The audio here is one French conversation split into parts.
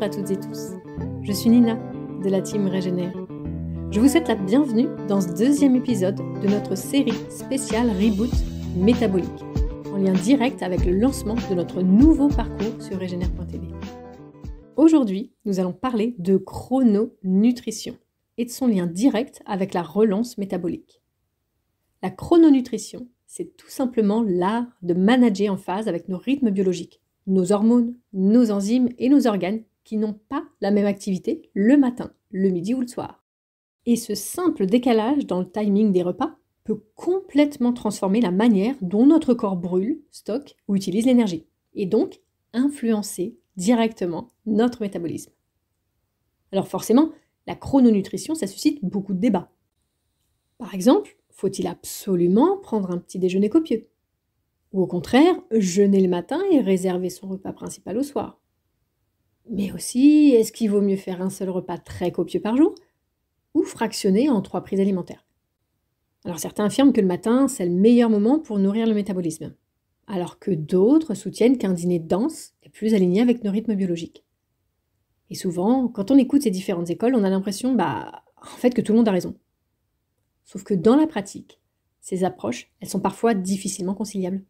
à toutes et tous. Je suis Nina de la team Régénère. Je vous souhaite la bienvenue dans ce deuxième épisode de notre série spéciale Reboot Métabolique, en lien direct avec le lancement de notre nouveau parcours sur Régénère.tv. Aujourd'hui, nous allons parler de chrononutrition et de son lien direct avec la relance métabolique. La chrononutrition, c'est tout simplement l'art de manager en phase avec nos rythmes biologiques, nos hormones, nos enzymes et nos organes qui n'ont pas la même activité le matin, le midi ou le soir. Et ce simple décalage dans le timing des repas peut complètement transformer la manière dont notre corps brûle, stocke ou utilise l'énergie, et donc influencer directement notre métabolisme. Alors forcément, la chrononutrition, ça suscite beaucoup de débats. Par exemple, faut-il absolument prendre un petit déjeuner copieux ? Ou au contraire, jeûner le matin et réserver son repas principal au soir. Mais aussi, est-ce qu'il vaut mieux faire un seul repas très copieux par jour ou fractionner en 3 prises alimentaires ? Alors certains affirment que le matin, c'est le meilleur moment pour nourrir le métabolisme, alors que d'autres soutiennent qu'un dîner dense est plus aligné avec nos rythmes biologiques. Et souvent, quand on écoute ces différentes écoles, on a l'impression que tout le monde a raison. Sauf que dans la pratique, ces approches, elles sont parfois difficilement conciliables.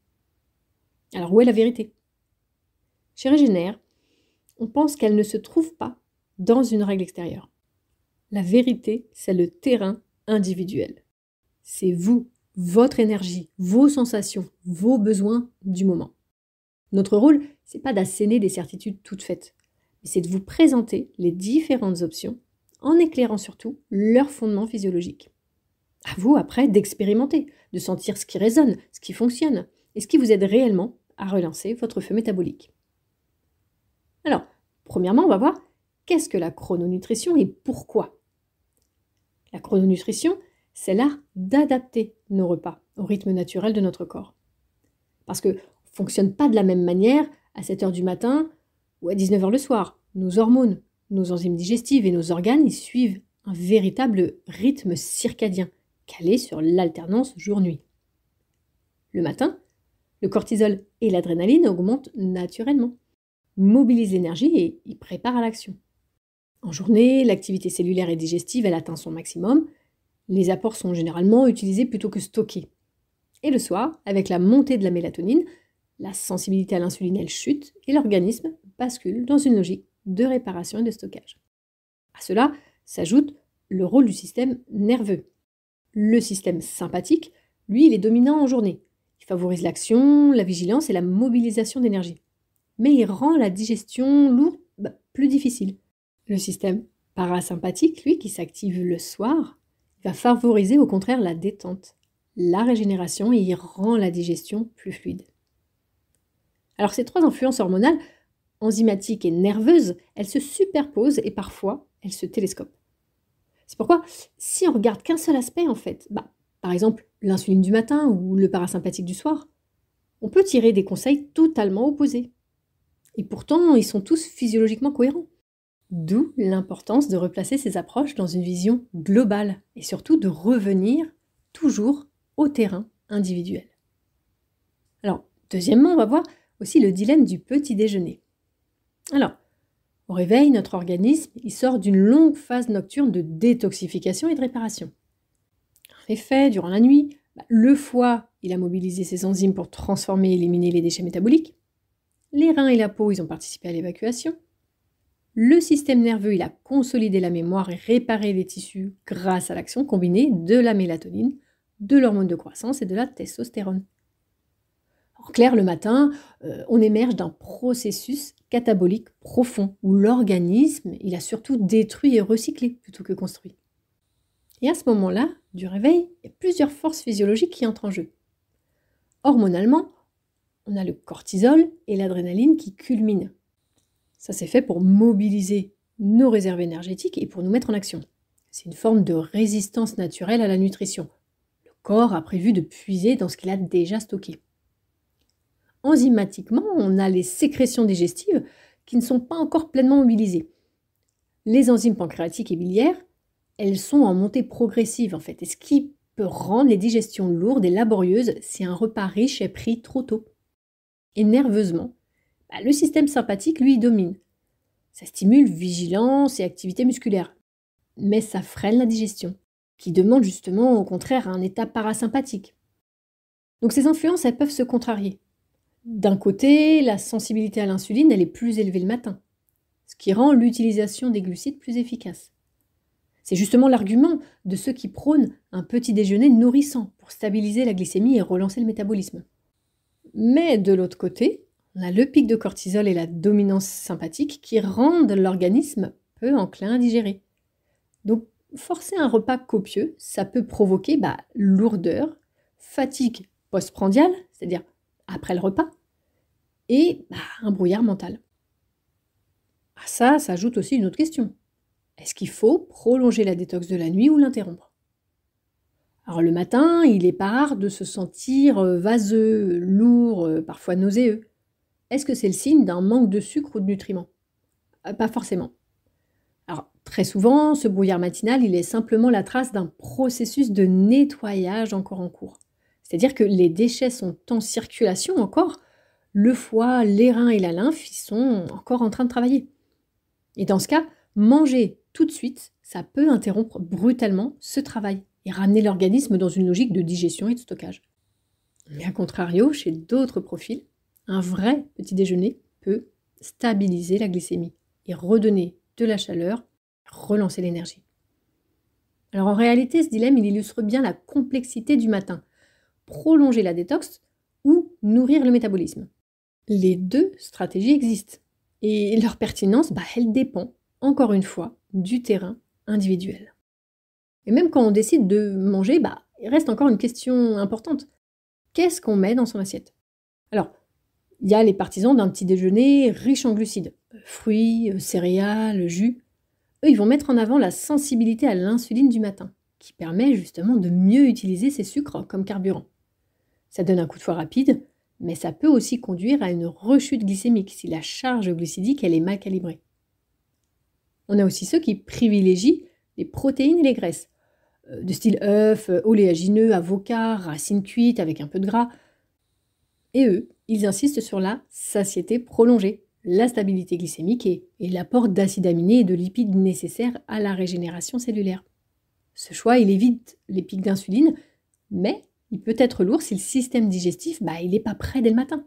Alors où est la vérité ? Chez Régénère, on pense qu'elle ne se trouve pas dans une règle extérieure. La vérité, c'est le terrain individuel. C'est vous, votre énergie, vos sensations, vos besoins du moment. Notre rôle, c'est pas d'asséner des certitudes toutes faites, mais c'est de vous présenter les différentes options en éclairant surtout leur fondement physiologique. À vous, après, d'expérimenter, de sentir ce qui résonne, ce qui fonctionne, et ce qui vous aide réellement à relancer votre feu métabolique. Alors, premièrement, on va voir qu'est-ce que la chrononutrition et pourquoi. La chrononutrition, c'est l'art d'adapter nos repas au rythme naturel de notre corps. Parce qu'on ne fonctionne pas de la même manière à 7h du matin ou à 19h le soir. Nos hormones, nos enzymes digestives et nos organes, ils suivent un véritable rythme circadien, calé sur l'alternance jour-nuit. Le matin, le cortisol et l'adrénaline augmentent naturellement, mobilisent l'énergie et y préparent à l'action. En journée, l'activité cellulaire et digestive, elle atteint son maximum. Les apports sont généralement utilisés plutôt que stockés. Et le soir, avec la montée de la mélatonine, la sensibilité à l'insuline, elle chute et l'organisme bascule dans une logique de réparation et de stockage. À cela s'ajoute le rôle du système nerveux. Le système sympathique, lui, il est dominant en journée. Il favorise l'action, la vigilance et la mobilisation d'énergie. Mais il rend la digestion lourde, plus difficile. Le système parasympathique, lui, qui s'active le soir, va favoriser au contraire la détente, la régénération et il rend la digestion plus fluide. Alors ces 3 influences hormonales, enzymatiques et nerveuses, elles se superposent et parfois elles se télescopent. C'est pourquoi, si on regarde qu'un seul aspect en fait, par exemple l'insuline du matin ou le parasympathique du soir, on peut tirer des conseils totalement opposés. Et pourtant, ils sont tous physiologiquement cohérents. D'où l'importance de replacer ces approches dans une vision globale et surtout de revenir toujours au terrain individuel. Alors, deuxièmement, on va voir aussi le dilemme du petit déjeuner. Alors, au réveil, notre organisme il sort d'une longue phase nocturne de détoxification et de réparation. En effet, durant la nuit, le foie il a mobilisé ses enzymes pour transformer et éliminer les déchets métaboliques. Les reins et la peau ils ont participé à l'évacuation. Le système nerveux il a consolidé la mémoire et réparé les tissus grâce à l'action combinée de la mélatonine, de l'hormone de croissance et de la testostérone. En clair, le matin, on émerge d'un processus catabolique profond où l'organisme il a surtout détruit et recyclé plutôt que construit. Et à ce moment-là, du réveil, il y a plusieurs forces physiologiques qui entrent en jeu. Hormonalement, on a le cortisol et l'adrénaline qui culminent. Ça c'est fait pour mobiliser nos réserves énergétiques et pour nous mettre en action. C'est une forme de résistance naturelle à la nutrition. Le corps a prévu de puiser dans ce qu'il a déjà stocké. Enzymatiquement, on a les sécrétions digestives qui ne sont pas encore pleinement mobilisées. Les enzymes pancréatiques et biliaires, elles sont en montée progressive en fait, et ce qui peut rendre les digestions lourdes et laborieuses si un repas riche est pris trop tôt. Et nerveusement, le système sympathique, lui, domine. Ça stimule vigilance et activité musculaire, mais ça freine la digestion, qui demande justement au contraire un état parasympathique. Donc ces influences, elles peuvent se contrarier. D'un côté, la sensibilité à l'insuline, elle est plus élevée le matin, ce qui rend l'utilisation des glucides plus efficace. C'est justement l'argument de ceux qui prônent un petit déjeuner nourrissant pour stabiliser la glycémie et relancer le métabolisme. Mais de l'autre côté, on a le pic de cortisol et la dominance sympathique qui rendent l'organisme peu enclin à digérer. Donc, forcer un repas copieux, ça peut provoquer lourdeur, fatigue postprandiale, c'est-à-dire après le repas, et un brouillard mental. À ça s'ajoute aussi une autre question. Est-ce qu'il faut prolonger la détox de la nuit ou l'interrompre? Alors le matin, il n'est pas rare de se sentir vaseux, lourd, parfois nauséeux. Est-ce que c'est le signe d'un manque de sucre ou de nutriments? Pas forcément. Alors très souvent, ce brouillard matinal, il est simplement la trace d'un processus de nettoyage encore en cours. C'est-à-dire que les déchets sont en circulation encore, le foie, les reins et la lymphe, ils sont encore en train de travailler. Et dans ce cas, manger tout de suite, ça peut interrompre brutalement ce travail et ramener l'organisme dans une logique de digestion et de stockage. Mais à contrario, chez d'autres profils, un vrai petit déjeuner peut stabiliser la glycémie et redonner de la chaleur, relancer l'énergie. Alors en réalité, ce dilemme, il illustre bien la complexité du matin. Prolonger la détox ou nourrir le métabolisme. Les deux stratégies existent et leur pertinence, elle dépend, encore une fois, du terrain individuel. Et même quand on décide de manger, il reste encore une question importante. Qu'est-ce qu'on met dans son assiette? Alors, il y a les partisans d'un petit déjeuner riche en glucides, fruits, céréales, jus. Eux, ils vont mettre en avant la sensibilité à l'insuline du matin, qui permet justement de mieux utiliser ces sucres comme carburant. Ça donne un coup de foie rapide, mais ça peut aussi conduire à une rechute glycémique si la charge glucidique elle est mal calibrée. On a aussi ceux qui privilégient les protéines et les graisses, de style œufs, oléagineux, avocats, racines cuites avec un peu de gras. Et eux, ils insistent sur la satiété prolongée, la stabilité glycémique et l'apport d'acides aminés et de lipides nécessaires à la régénération cellulaire. Ce choix, il évite les pics d'insuline, mais il peut être lourd si le système digestif, il n'est pas prêt dès le matin.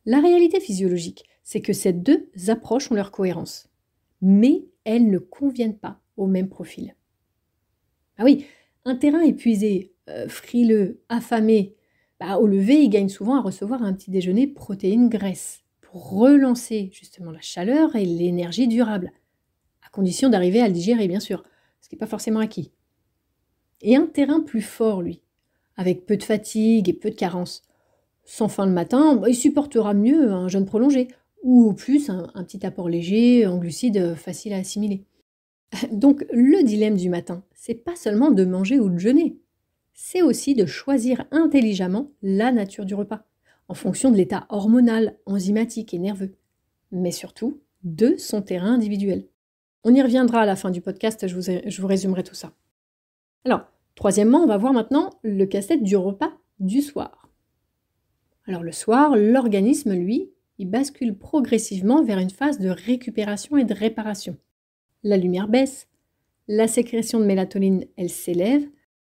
La réalité physiologique, c'est que ces deux approches ont leur cohérence, mais elles ne conviennent pas au même profil. Ah oui, un terrain épuisé, frileux, affamé, au lever, il gagne souvent à recevoir un petit déjeuner protéines-graisses pour relancer justement la chaleur et l'énergie durable, à condition d'arriver à le digérer bien sûr, ce qui n'est pas forcément acquis. Et un terrain plus fort, lui, avec peu de fatigue et peu de carence, sans faim le matin, il supportera mieux un jeûne prolongé, ou au plus un petit apport léger en glucides facile à assimiler. Donc le dilemme du matin, c'est pas seulement de manger ou de jeûner, c'est aussi de choisir intelligemment la nature du repas, en fonction de l'état hormonal, enzymatique et nerveux, mais surtout de son terrain individuel. On y reviendra à la fin du podcast, je vous résumerai tout ça. Alors, troisièmement, on va voir maintenant le casse-tête du repas du soir. Alors le soir, l'organisme, lui, il bascule progressivement vers une phase de récupération et de réparation. La lumière baisse, la sécrétion de mélatonine, elle s'élève,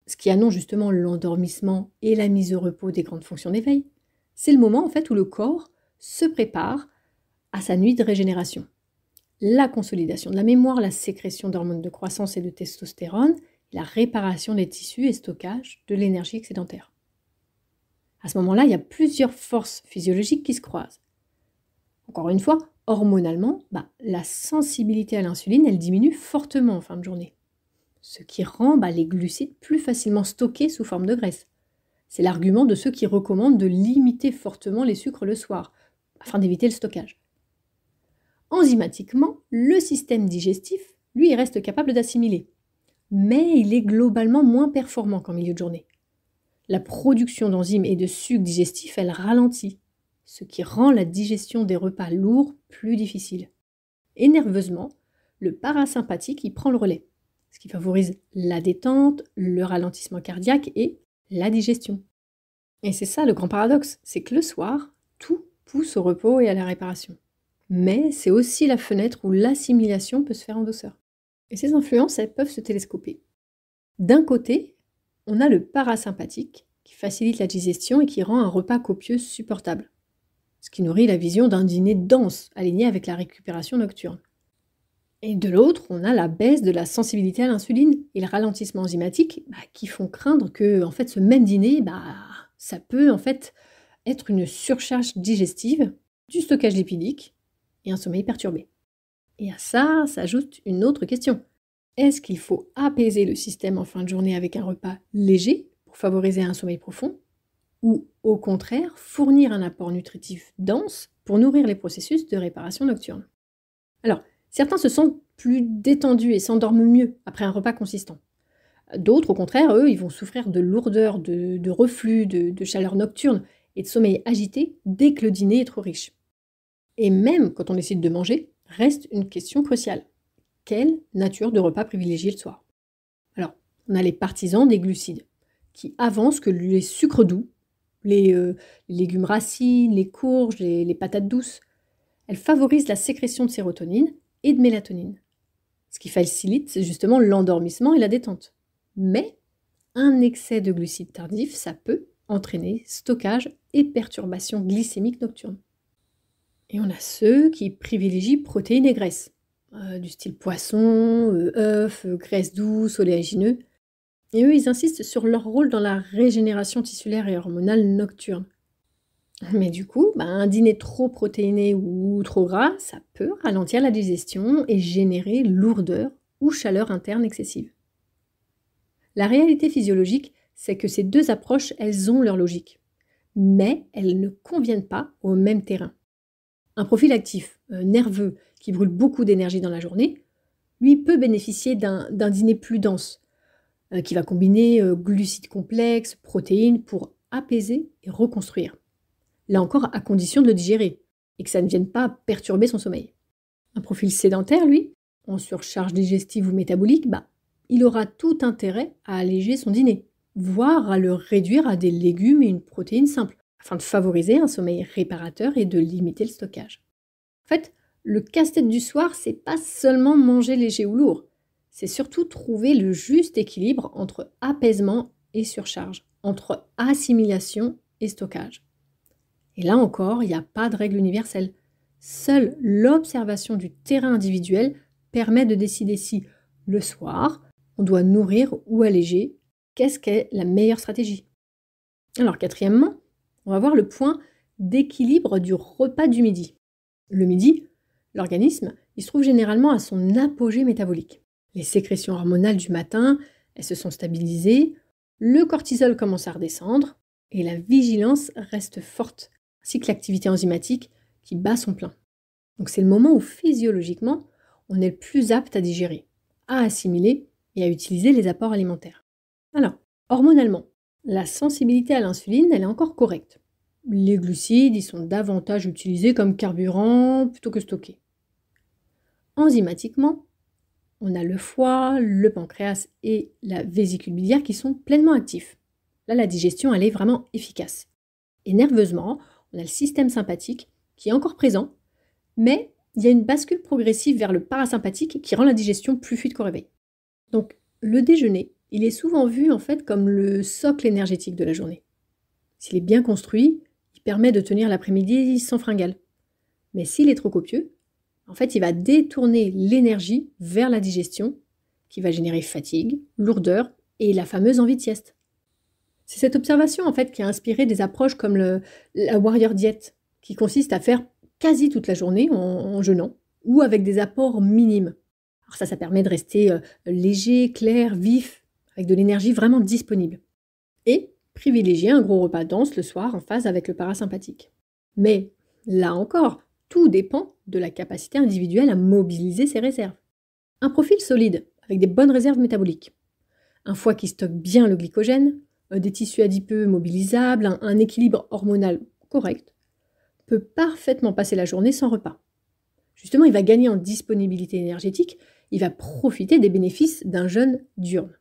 ce qui annonce justement l'endormissement et la mise au repos des grandes fonctions d'éveil. C'est le moment en fait où le corps se prépare à sa nuit de régénération. La consolidation de la mémoire, la sécrétion d'hormones de croissance et de testostérone, la réparation des tissus et stockage de l'énergie excédentaire. À ce moment-là, il y a plusieurs forces physiologiques qui se croisent. Encore une fois, hormonalement, la sensibilité à l'insuline, elle diminue fortement en fin de journée, ce qui rend les glucides plus facilement stockés sous forme de graisse. C'est l'argument de ceux qui recommandent de limiter fortement les sucres le soir, afin d'éviter le stockage. Enzymatiquement, le système digestif, lui, il reste capable d'assimiler, mais il est globalement moins performant qu'en milieu de journée. La production d'enzymes et de sucres digestifs, elle ralentit, ce qui rend la digestion des repas lourds plus difficile. Et nerveusement, le parasympathique y prend le relais, ce qui favorise la détente, le ralentissement cardiaque et la digestion. Et c'est ça le grand paradoxe, c'est que le soir, tout pousse au repos et à la réparation. mais c'est aussi la fenêtre où l'assimilation peut se faire en douceur. Et ces influences, elles peuvent se télescoper. D'un côté, on a le parasympathique qui facilite la digestion et qui rend un repas copieux supportable, ce qui nourrit la vision d'un dîner dense, aligné avec la récupération nocturne. Et de l'autre, on a la baisse de la sensibilité à l'insuline et le ralentissement enzymatique qui font craindre que en fait, ce même dîner, ça peut en fait être une surcharge digestive, du stockage lipidique et un sommeil perturbé. Et à ça s'ajoute une autre question. Est-ce qu'il faut apaiser le système en fin de journée avec un repas léger pour favoriser un sommeil profond, ou au contraire fournir un apport nutritif dense pour nourrir les processus de réparation nocturne? Alors, certains se sentent plus détendus et s'endorment mieux après un repas consistant. D'autres, au contraire, eux, ils vont souffrir de lourdeur, de reflux, de chaleur nocturne et de sommeil agité dès que le dîner est trop riche. Et même quand on décide de manger, reste une question cruciale. Quelle nature de repas privilégier le soir? Alors, on a les partisans des glucides, qui avancent que les sucres doux, les légumes racines, les courges, les patates douces, elles favorisent la sécrétion de sérotonine et de mélatonine, ce qui facilite justement l'endormissement et la détente. Mais un excès de glucides tardifs, ça peut entraîner stockage et perturbation glycémique nocturne. Et on a ceux qui privilégient protéines et graisses, du style poisson, œufs, graisses douces, oléagineux. Et eux, ils insistent sur leur rôle dans la régénération tissulaire et hormonale nocturne. Mais du coup, un dîner trop protéiné ou trop gras, ça peut ralentir la digestion et générer lourdeur ou chaleur interne excessive. La réalité physiologique, c'est que ces deux approches, elles ont leur logique, mais elles ne conviennent pas au même terrain. Un profil actif, nerveux, qui brûle beaucoup d'énergie dans la journée, lui peut bénéficier d'un dîner plus dense, qui va combiner glucides complexes, protéines pour apaiser et reconstruire. Là encore, à condition de le digérer et que ça ne vienne pas perturber son sommeil. Un profil sédentaire, lui, en surcharge digestive ou métabolique, il aura tout intérêt à alléger son dîner, voire à le réduire à des légumes et une protéine simple, afin de favoriser un sommeil réparateur et de limiter le stockage. En fait, le casse-tête du soir, c'est pas seulement manger léger ou lourd, c'est surtout trouver le juste équilibre entre apaisement et surcharge, entre assimilation et stockage. Et là encore, il n'y a pas de règle universelle. Seule l'observation du terrain individuel permet de décider si, le soir, on doit nourrir ou alléger. Qu'est-ce qu'est la meilleure stratégie? Alors, quatrièmement, on va voir le point d'équilibre du repas du midi. Le midi, l'organisme, il se trouve généralement à son apogée métabolique. Les sécrétions hormonales du matin, elles se sont stabilisées, le cortisol commence à redescendre et la vigilance reste forte, ainsi que l'activité enzymatique qui bat son plein. Donc c'est le moment où physiologiquement, on est le plus apte à digérer, à assimiler et à utiliser les apports alimentaires. Alors, hormonalement, la sensibilité à l'insuline, elle est encore correcte. Les glucides, ils sont davantage utilisés comme carburant plutôt que stockés. Enzymatiquement, on a le foie, le pancréas et la vésicule biliaire qui sont pleinement actifs. Là, la digestion, elle est vraiment efficace. Et nerveusement, on a le système sympathique qui est encore présent, mais il y a une bascule progressive vers le parasympathique qui rend la digestion plus fluide qu'au réveil. Donc, le déjeuner, il est souvent vu en fait comme le socle énergétique de la journée. S'il est bien construit, il permet de tenir l'après-midi sans fringale. Mais s'il est trop copieux, en fait, il va détourner l'énergie vers la digestion, qui va générer fatigue, lourdeur et la fameuse envie de sieste. C'est cette observation en fait qui a inspiré des approches comme la warrior diet, qui consiste à faire quasi toute la journée en jeûnant ou avec des apports minimes. Alors ça permet de rester léger, clair, vif, avec de l'énergie vraiment disponible. Et privilégier un gros repas dense le soir en phase avec le parasympathique. Mais là encore, tout dépend de la capacité individuelle à mobiliser ses réserves. Un profil solide, avec des bonnes réserves métaboliques. Un foie qui stocke bien le glycogène, des tissus adipeux mobilisables, un équilibre hormonal correct, peut parfaitement passer la journée sans repas. Justement, il va gagner en disponibilité énergétique, il va profiter des bénéfices d'un jeûne diurne.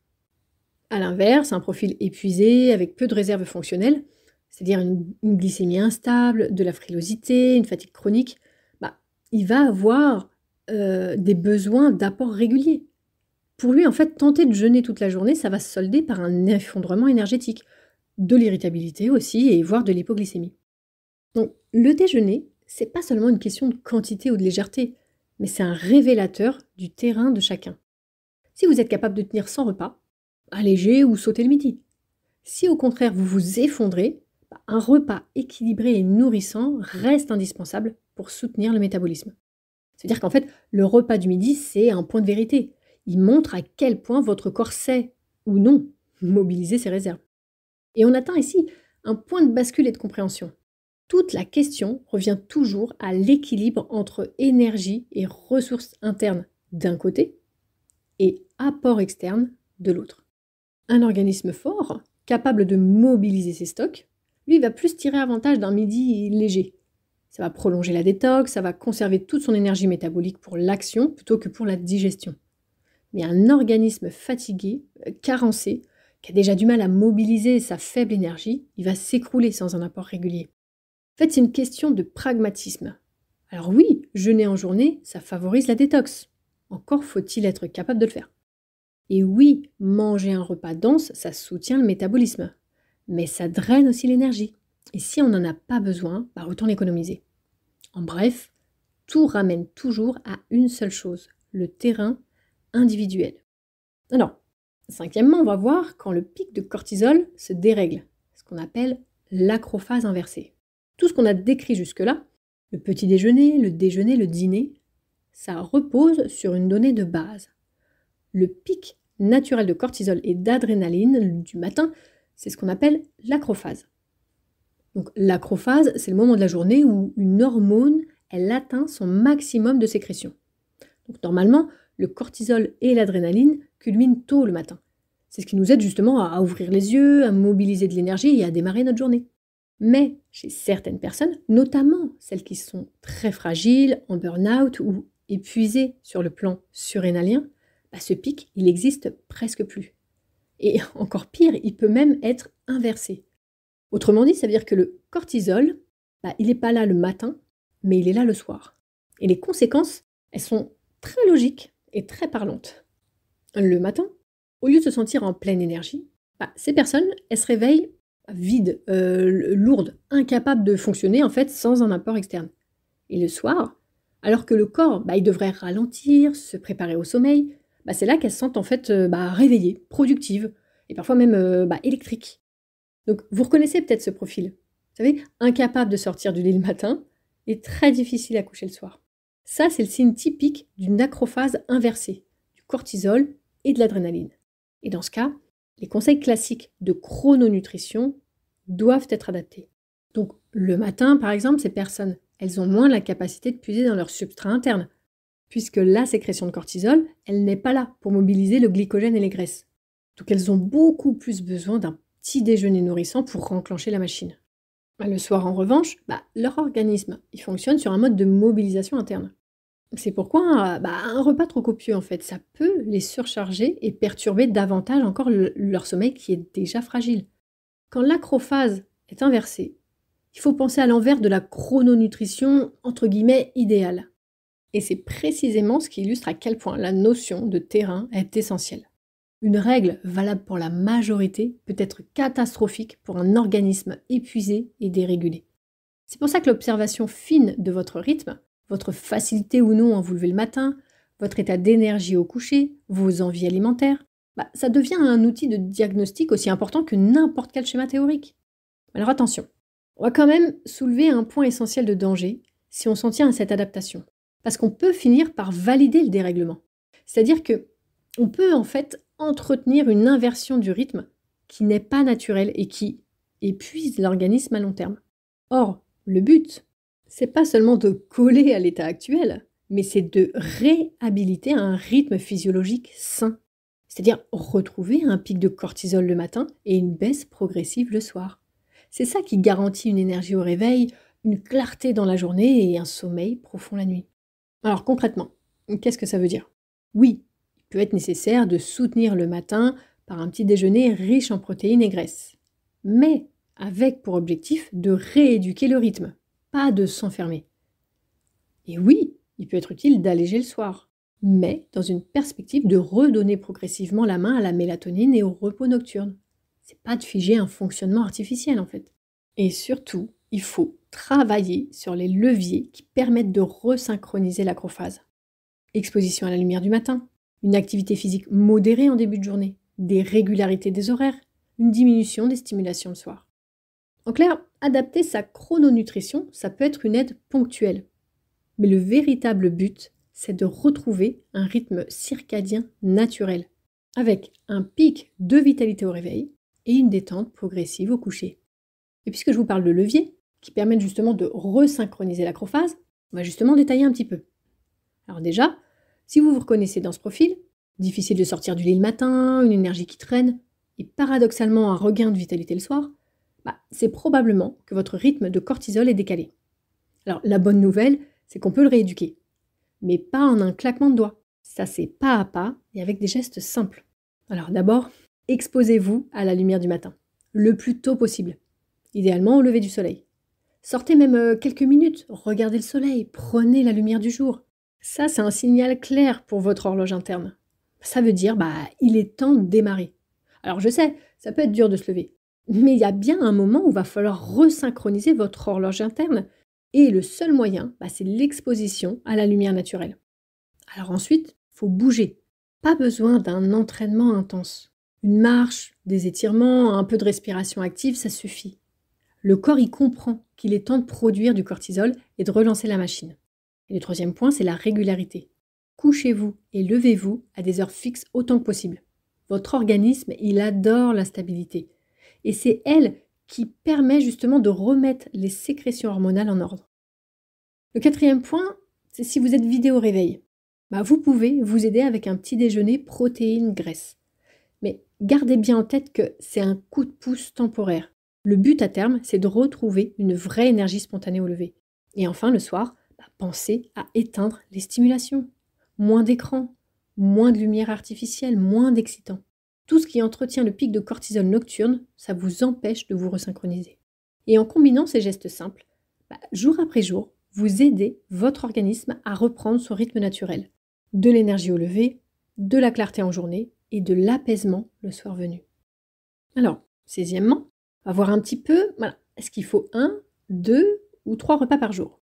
A l'inverse, un profil épuisé, avec peu de réserves fonctionnelles, c'est-à-dire une glycémie instable, de la frilosité, une fatigue chronique, il va avoir des besoins d'apport réguliers. Pour lui, en fait, tenter de jeûner toute la journée, ça va se solder par un effondrement énergétique, de l'irritabilité aussi, et voire de l'hypoglycémie. Donc, le déjeuner, c'est pas seulement une question de quantité ou de légèreté, mais c'est un révélateur du terrain de chacun. Si vous êtes capable de tenir 100 repas, allégez ou sautez le midi. Si au contraire vous vous effondrez, un repas équilibré et nourrissant reste indispensable pour soutenir le métabolisme. C'est-à-dire qu'en fait, le repas du midi, c'est un point de vérité. Il montre à quel point votre corps sait, ou non, mobiliser ses réserves. Et on atteint ici un point de bascule et de compréhension. Toute la question revient toujours à l'équilibre entre énergie et ressources internes d'un côté et apport externe de l'autre. Un organisme fort, capable de mobiliser ses stocks, lui va plus tirer avantage d'un midi léger. Ça va prolonger la détox, ça va conserver toute son énergie métabolique pour l'action plutôt que pour la digestion. Mais un organisme fatigué, carencé, qui a déjà du mal à mobiliser sa faible énergie, il va s'écrouler sans un apport régulier. En fait, c'est une question de pragmatisme. Alors oui, jeûner en journée, ça favorise la détox. Encore faut-il être capable de le faire. Et oui, manger un repas dense, ça soutient le métabolisme. Mais ça draine aussi l'énergie. Et si on n'en a pas besoin, autant l'économiser. En bref, tout ramène toujours à une seule chose, le terrain individuel. Alors, cinquièmement, on va voir quand le pic de cortisol se dérègle, ce qu'on appelle l'acrophase inversée. Tout ce qu'on a décrit jusque-là, le petit déjeuner, le dîner, ça repose sur une donnée de base. Le pic naturel de cortisol et d'adrénaline du matin, c'est ce qu'on appelle l'acrophase. Donc l'acrophase, c'est le moment de la journée où une hormone, elle atteint son maximum de sécrétion. Donc normalement, le cortisol et l'adrénaline culminent tôt le matin. C'est ce qui nous aide justement à ouvrir les yeux, à mobiliser de l'énergie et à démarrer notre journée. Mais chez certaines personnes, notamment celles qui sont très fragiles, en burn-out ou épuisées sur le plan surrénalien, ce pic, il n'existe presque plus. Et encore pire, il peut même être inversé. Autrement dit, ça veut dire que le cortisol, il n'est pas là le matin, mais il est là le soir. Et les conséquences, elles sont très logiques et très parlantes. Le matin, au lieu de se sentir en pleine énergie, ces personnes, elles se réveillent vides, lourdes, incapables de fonctionner en fait sans un apport externe. Et le soir, alors que le corps, il devrait ralentir, se préparer au sommeil, c'est là qu'elles se sentent en fait réveillées, productives, et parfois même électriques. Donc vous reconnaissez peut-être ce profil. Vous savez, incapable de sortir du lit le matin et très difficile à coucher le soir. Ça, c'est le signe typique d'une acrophase inversée, du cortisol et de l'adrénaline. Et dans ce cas, les conseils classiques de chrononutrition doivent être adaptés. Donc le matin, par exemple, ces personnes, elles ont moins la capacité de puiser dans leur substrat interne, puisque la sécrétion de cortisol, elle n'est pas là pour mobiliser le glycogène et les graisses. Donc elles ont beaucoup plus besoin d'un petit déjeuner nourrissant pour renclencher la machine. Le soir, en revanche, leur organisme, il fonctionne sur un mode de mobilisation interne. C'est pourquoi un repas trop copieux, en fait, ça peut les surcharger et perturber davantage encore leur sommeil qui est déjà fragile. Quand l'acrophase est inversée, il faut penser à l'envers de la chrononutrition, entre guillemets, idéale. Et c'est précisément ce qui illustre à quel point la notion de terrain est essentielle. Une règle valable pour la majorité peut être catastrophique pour un organisme épuisé et dérégulé. C'est pour ça que l'observation fine de votre rythme, votre facilité ou non à vous lever le matin, votre état d'énergie au coucher, vos envies alimentaires, ça devient un outil de diagnostic aussi important que n'importe quel schéma théorique. Alors attention, on va quand même soulever un point essentiel de danger si on s'en tient à cette adaptation. Parce qu'on peut finir par valider le dérèglement. C'est-à-dire qu'on peut en fait entretenir une inversion du rythme qui n'est pas naturelle et qui épuise l'organisme à long terme. Or, le but, c'est pas seulement de coller à l'état actuel, mais c'est de réhabiliter un rythme physiologique sain. C'est-à-dire retrouver un pic de cortisol le matin et une baisse progressive le soir. C'est ça qui garantit une énergie au réveil, une clarté dans la journée et un sommeil profond la nuit. Alors concrètement, qu'est-ce que ça veut dire ? Oui, il peut être nécessaire de soutenir le matin par un petit déjeuner riche en protéines et graisses. Mais avec pour objectif de rééduquer le rythme, pas de s'enfermer. Et oui, il peut être utile d'alléger le soir, mais dans une perspective de redonner progressivement la main à la mélatonine et au repos nocturne. C'est pas de figer un fonctionnement artificiel en fait. Et surtout, il faut travailler sur les leviers qui permettent de resynchroniser l'acrophase. Exposition à la lumière du matin, une activité physique modérée en début de journée, des régularités des horaires, une diminution des stimulations le soir. En clair, adapter sa chrononutrition, ça peut être une aide ponctuelle. Mais le véritable but, c'est de retrouver un rythme circadien naturel, avec un pic de vitalité au réveil et une détente progressive au coucher. Et puisque je vous parle de leviers, qui permettent justement de resynchroniser l'acrophase, on va justement détailler un petit peu. Alors déjà, si vous vous reconnaissez dans ce profil, difficile de sortir du lit le matin, une énergie qui traîne, et paradoxalement un regain de vitalité le soir, c'est probablement que votre rythme de cortisol est décalé. Alors la bonne nouvelle, c'est qu'on peut le rééduquer, mais pas en un claquement de doigts. Ça c'est pas à pas et avec des gestes simples. Alors d'abord, exposez-vous à la lumière du matin, le plus tôt possible, idéalement au lever du soleil. Sortez même quelques minutes, regardez le soleil, prenez la lumière du jour. Ça c'est un signal clair pour votre horloge interne. Ça veut dire, il est temps de démarrer. Alors je sais, ça peut être dur de se lever, mais il y a bien un moment où il va falloir resynchroniser votre horloge interne et le seul moyen, c'est l'exposition à la lumière naturelle. Alors ensuite, il faut bouger. Pas besoin d'un entraînement intense. Une marche, des étirements, un peu de respiration active, ça suffit. Le corps y comprend qu'il est temps de produire du cortisol et de relancer la machine. Et le troisième point, c'est la régularité. Couchez-vous et levez-vous à des heures fixes autant que possible. Votre organisme, il adore la stabilité. Et c'est elle qui permet justement de remettre les sécrétions hormonales en ordre. Le quatrième point, c'est si vous êtes vidé au réveil. Vous pouvez vous aider avec un petit déjeuner protéines-graisses. Mais gardez bien en tête que c'est un coup de pouce temporaire. Le but à terme, c'est de retrouver une vraie énergie spontanée au lever. Et enfin, le soir, pensez à éteindre les stimulations. Moins d'écran, moins de lumière artificielle, moins d'excitants. Tout ce qui entretient le pic de cortisol nocturne, ça vous empêche de vous resynchroniser. Et en combinant ces gestes simples, jour après jour, vous aidez votre organisme à reprendre son rythme naturel. De l'énergie au lever, de la clarté en journée et de l'apaisement le soir venu. Alors, 16e, on va voir un petit peu, est-ce qu'il faut 1, 2 ou 3 repas par jour?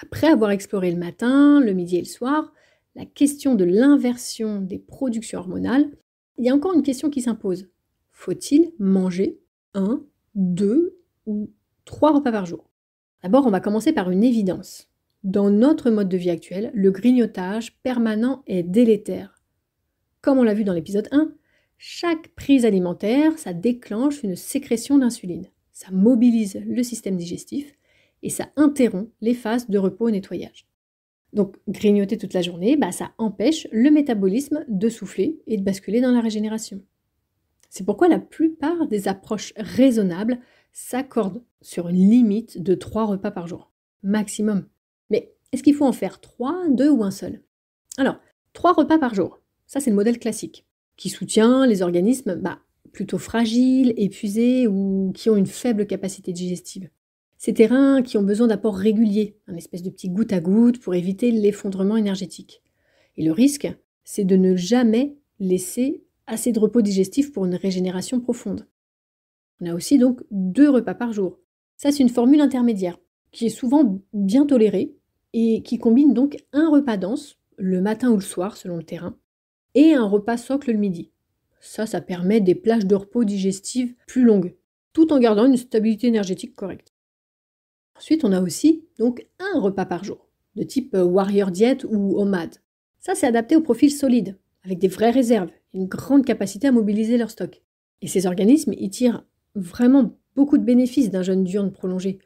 Après avoir exploré le matin, le midi et le soir, la question de l'inversion des productions hormonales, il y a encore une question qui s'impose. Faut-il manger 1, 2 ou 3 repas par jour? D'abord, on va commencer par une évidence. Dans notre mode de vie actuel, le grignotage permanent est délétère. Comme on l'a vu dans l'épisode 1, chaque prise alimentaire, ça déclenche une sécrétion d'insuline. Ça mobilise le système digestif et ça interrompt les phases de repos et nettoyage. Donc, grignoter toute la journée, ça empêche le métabolisme de souffler et de basculer dans la régénération. C'est pourquoi la plupart des approches raisonnables s'accordent sur une limite de 3 repas par jour, maximum. Mais est-ce qu'il faut en faire 3, 2 ou un seul? Alors, 3 repas par jour, ça c'est le modèle classique, qui soutient les organismes plutôt fragiles, épuisés ou qui ont une faible capacité digestive. Ces terrains qui ont besoin d'apports réguliers, un espèce de petit goutte à goutte pour éviter l'effondrement énergétique. Et le risque, c'est de ne jamais laisser assez de repos digestif pour une régénération profonde. On a aussi donc 2 repas par jour. Ça, c'est une formule intermédiaire qui est souvent bien tolérée et qui combine donc un repas dense, le matin ou le soir selon le terrain, et un repas socle le midi. Ça permet des plages de repos digestives plus longues, tout en gardant une stabilité énergétique correcte. Ensuite, on a aussi donc un repas par jour, de type Warrior Diet ou OMAD. Ça, c'est adapté au profil solide, avec des vraies réserves, une grande capacité à mobiliser leur stock. Et ces organismes y tirent vraiment beaucoup de bénéfices d'un jeûne diurne prolongé.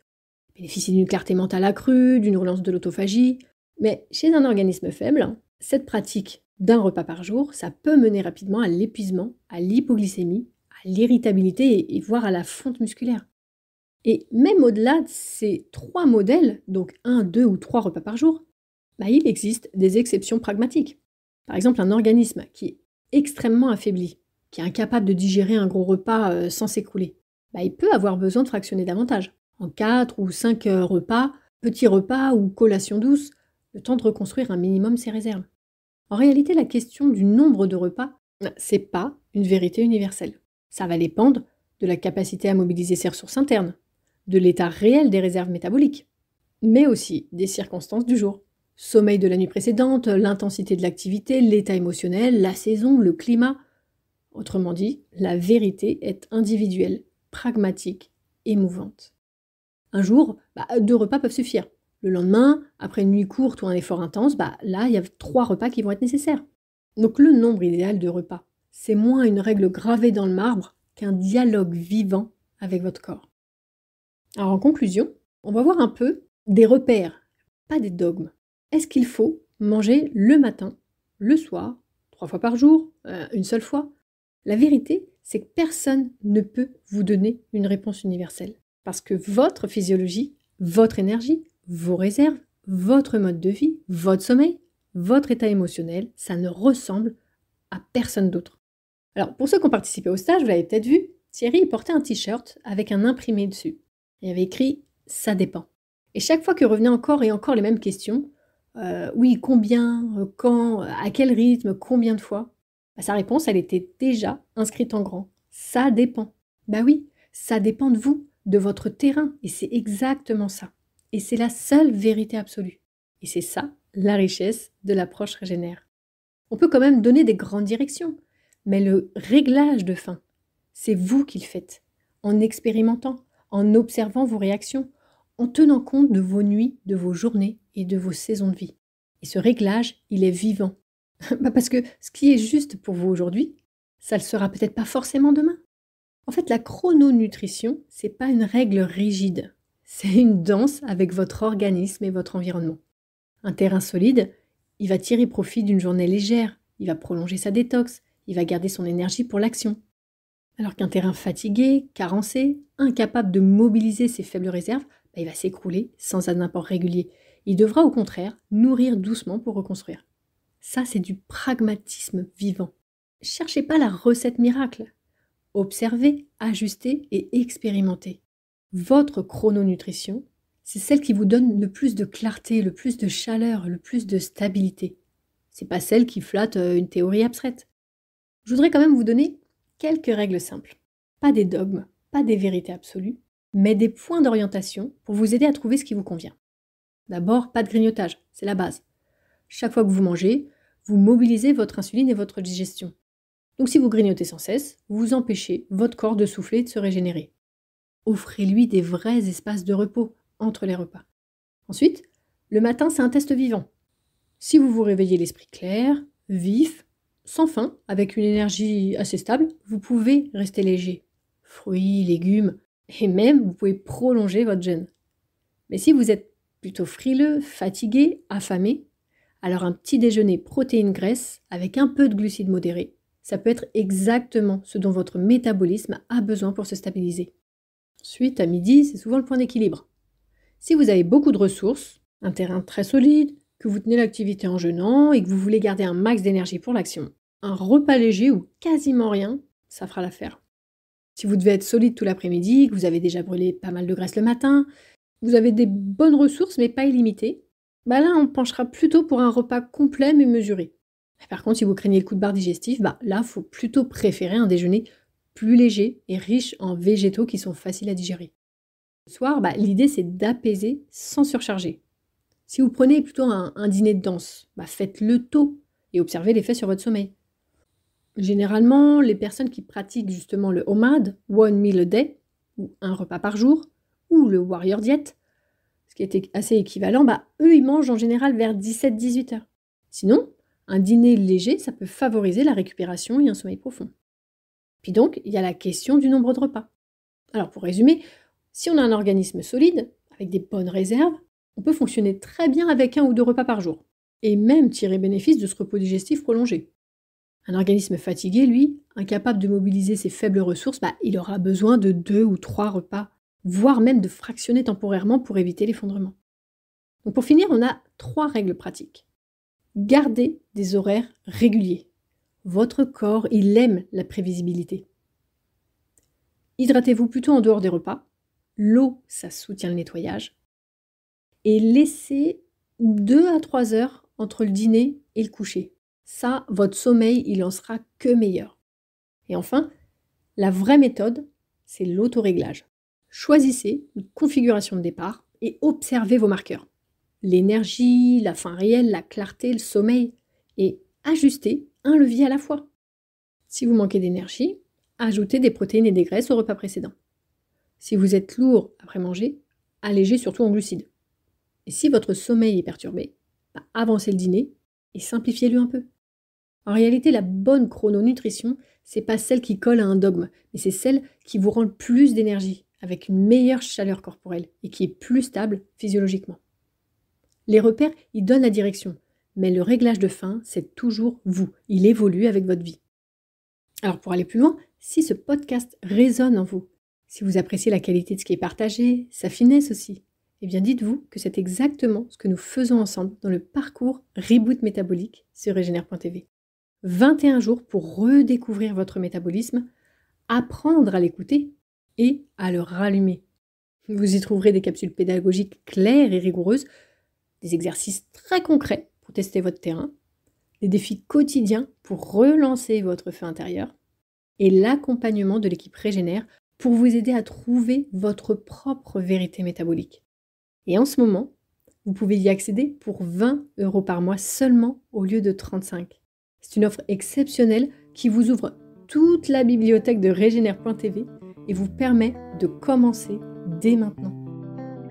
Ils bénéficient d'une clarté mentale accrue, d'une relance de l'autophagie. Mais chez un organisme faible, cette pratique d'un repas par jour, ça peut mener rapidement à l'épuisement, à l'hypoglycémie, à l'irritabilité et voire à la fonte musculaire. Et même au-delà de ces 3 modèles, donc 1, 2 ou 3 repas par jour, il existe des exceptions pragmatiques. Par exemple, un organisme qui est extrêmement affaibli, qui est incapable de digérer un gros repas sans s'écrouler, il peut avoir besoin de fractionner davantage. En 4 ou 5 repas, petits repas ou collations douces, le temps de reconstruire un minimum ses réserves. En réalité, la question du nombre de repas, c'est pas une vérité universelle. Ça va dépendre de la capacité à mobiliser ses ressources internes, de l'état réel des réserves métaboliques, mais aussi des circonstances du jour. Sommeil de la nuit précédente, l'intensité de l'activité, l'état émotionnel, la saison, le climat. Autrement dit, la vérité est individuelle, pragmatique et mouvante. Un jour, 2 repas peuvent suffire. Le lendemain, après une nuit courte ou un effort intense, là, il y a 3 repas qui vont être nécessaires. Donc le nombre idéal de repas, c'est moins une règle gravée dans le marbre qu'un dialogue vivant avec votre corps. Alors en conclusion, on va voir un peu des repères, pas des dogmes. Est-ce qu'il faut manger le matin, le soir, 3 fois par jour, une seule fois? La vérité, c'est que personne ne peut vous donner une réponse universelle. Parce que votre physiologie, votre énergie, vos réserves, votre mode de vie, votre sommeil, votre état émotionnel, ça ne ressemble à personne d'autre. Alors, pour ceux qui ont participé au stage, vous l'avez peut-être vu, Thierry portait un t-shirt avec un imprimé dessus. Il y avait écrit « ça dépend ». Et chaque fois que revenaient encore et encore les mêmes questions, oui, combien, quand, à quel rythme, combien de fois, sa réponse, elle était déjà inscrite en grand. Ça dépend. Oui, ça dépend de vous, de votre terrain, et c'est exactement ça. Et c'est la seule vérité absolue. Et c'est ça, la richesse de l'approche régénère. On peut quand même donner des grandes directions, mais le réglage de faim, c'est vous qui le faites, en expérimentant, en observant vos réactions, en tenant compte de vos nuits, de vos journées et de vos saisons de vie. Et ce réglage, il est vivant. Parce que ce qui est juste pour vous aujourd'hui, ça ne le sera peut-être pas forcément demain. En fait, la chrononutrition, c'est pas une règle rigide. C'est une danse avec votre organisme et votre environnement. Un terrain solide, il va tirer profit d'une journée légère, il va prolonger sa détox, il va garder son énergie pour l'action. Alors qu'un terrain fatigué, carencé, incapable de mobiliser ses faibles réserves, il va s'écrouler sans un apport régulier. Il devra au contraire nourrir doucement pour reconstruire. Ça, c'est du pragmatisme vivant. Cherchez pas la recette miracle. Observez, ajustez et expérimentez. Votre chrononutrition, c'est celle qui vous donne le plus de clarté, le plus de chaleur, le plus de stabilité. C'est pas celle qui flatte une théorie abstraite. Je voudrais quand même vous donner quelques règles simples. Pas des dogmes, pas des vérités absolues, mais des points d'orientation pour vous aider à trouver ce qui vous convient. D'abord, pas de grignotage, c'est la base. Chaque fois que vous mangez, vous mobilisez votre insuline et votre digestion. Donc si vous grignotez sans cesse, vous empêchez votre corps de souffler et de se régénérer. Offrez-lui des vrais espaces de repos entre les repas. Ensuite, le matin, c'est un test vivant. Si vous vous réveillez l'esprit clair, vif, sans faim, avec une énergie assez stable, vous pouvez rester léger. Fruits, légumes, et même vous pouvez prolonger votre jeûne. Mais si vous êtes plutôt frileux, fatigué, affamé, alors un petit déjeuner protéines-graisses avec un peu de glucides modérés, ça peut être exactement ce dont votre métabolisme a besoin pour se stabiliser. Ensuite, à midi, c'est souvent le point d'équilibre. Si vous avez beaucoup de ressources, un terrain très solide, que vous tenez l'activité en jeûnant et que vous voulez garder un max d'énergie pour l'action, un repas léger ou quasiment rien, ça fera l'affaire. Si vous devez être solide tout l'après-midi, que vous avez déjà brûlé pas mal de graisse le matin, vous avez des bonnes ressources mais pas illimitées, là on penchera plutôt pour un repas complet mais mesuré. Par contre, si vous craignez le coup de barre digestif, là il faut plutôt préférer un déjeuner plus léger et riche en végétaux qui sont faciles à digérer. Le soir, l'idée c'est d'apaiser sans surcharger. Si vous prenez plutôt un dîner de danse, faites-le tôt et observez l'effet sur votre sommeil. Généralement, les personnes qui pratiquent justement le OMAD, One Meal a Day, ou un repas par jour, ou le Warrior Diet, ce qui est assez équivalent, eux ils mangent en général vers 17-18 heures. Sinon, un dîner léger, ça peut favoriser la récupération et un sommeil profond. Puis donc, il y a la question du nombre de repas. Alors pour résumer, si on a un organisme solide, avec des bonnes réserves, on peut fonctionner très bien avec 1 ou 2 repas par jour, et même tirer bénéfice de ce repos digestif prolongé. Un organisme fatigué, lui, incapable de mobiliser ses faibles ressources, il aura besoin de 2 ou 3 repas, voire même de fractionner temporairement pour éviter l'effondrement. Donc pour finir, on a 3 règles pratiques. Gardez des horaires réguliers. Votre corps, il aime la prévisibilité. Hydratez-vous plutôt en dehors des repas. L'eau, ça soutient le nettoyage. Et laissez ou 2 à 3 heures entre le dîner et le coucher. Ça, votre sommeil, il en sera que meilleur. Et enfin, la vraie méthode, c'est l'autoréglage. Choisissez une configuration de départ et observez vos marqueurs. L'énergie, la faim réelle, la clarté, le sommeil. Et ajustez un levier à la fois. Si vous manquez d'énergie, ajoutez des protéines et des graisses au repas précédent. Si vous êtes lourd après manger, allégez surtout en glucides. Et si votre sommeil est perturbé, avancez le dîner et simplifiez-le un peu. En réalité, la bonne chrononutrition, c'est pas celle qui colle à un dogme, mais c'est celle qui vous rend le plus d'énergie, avec une meilleure chaleur corporelle et qui est plus stable physiologiquement. Les repères, ils donnent la direction, mais le réglage de faim, c'est toujours vous. Il évolue avec votre vie. Alors pour aller plus loin, si ce podcast résonne en vous, si vous appréciez la qualité de ce qui est partagé, sa finesse aussi, eh bien dites-vous que c'est exactement ce que nous faisons ensemble dans le parcours Reboot Métabolique sur Regenère.tv. 21 jours pour redécouvrir votre métabolisme, apprendre à l'écouter et à le rallumer. Vous y trouverez des capsules pédagogiques claires et rigoureuses, des exercices très concrets pour tester votre terrain, des défis quotidiens pour relancer votre feu intérieur et l'accompagnement de l'équipe Régénère pour vous aider à trouver votre propre vérité métabolique. Et en ce moment, vous pouvez y accéder pour 20 € par mois seulement au lieu de 35. C'est une offre exceptionnelle qui vous ouvre toute la bibliothèque de Regenère.tv et vous permet de commencer dès maintenant.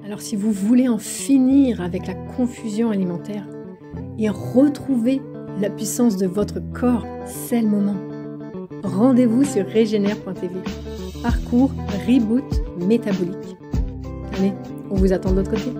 Alors si vous voulez en finir avec la confusion alimentaire et retrouver la puissance de votre corps, c'est le moment. Rendez-vous sur Regenère.tv. Parcours Reboot Métabolique. Allez, on vous attend de l'autre côté.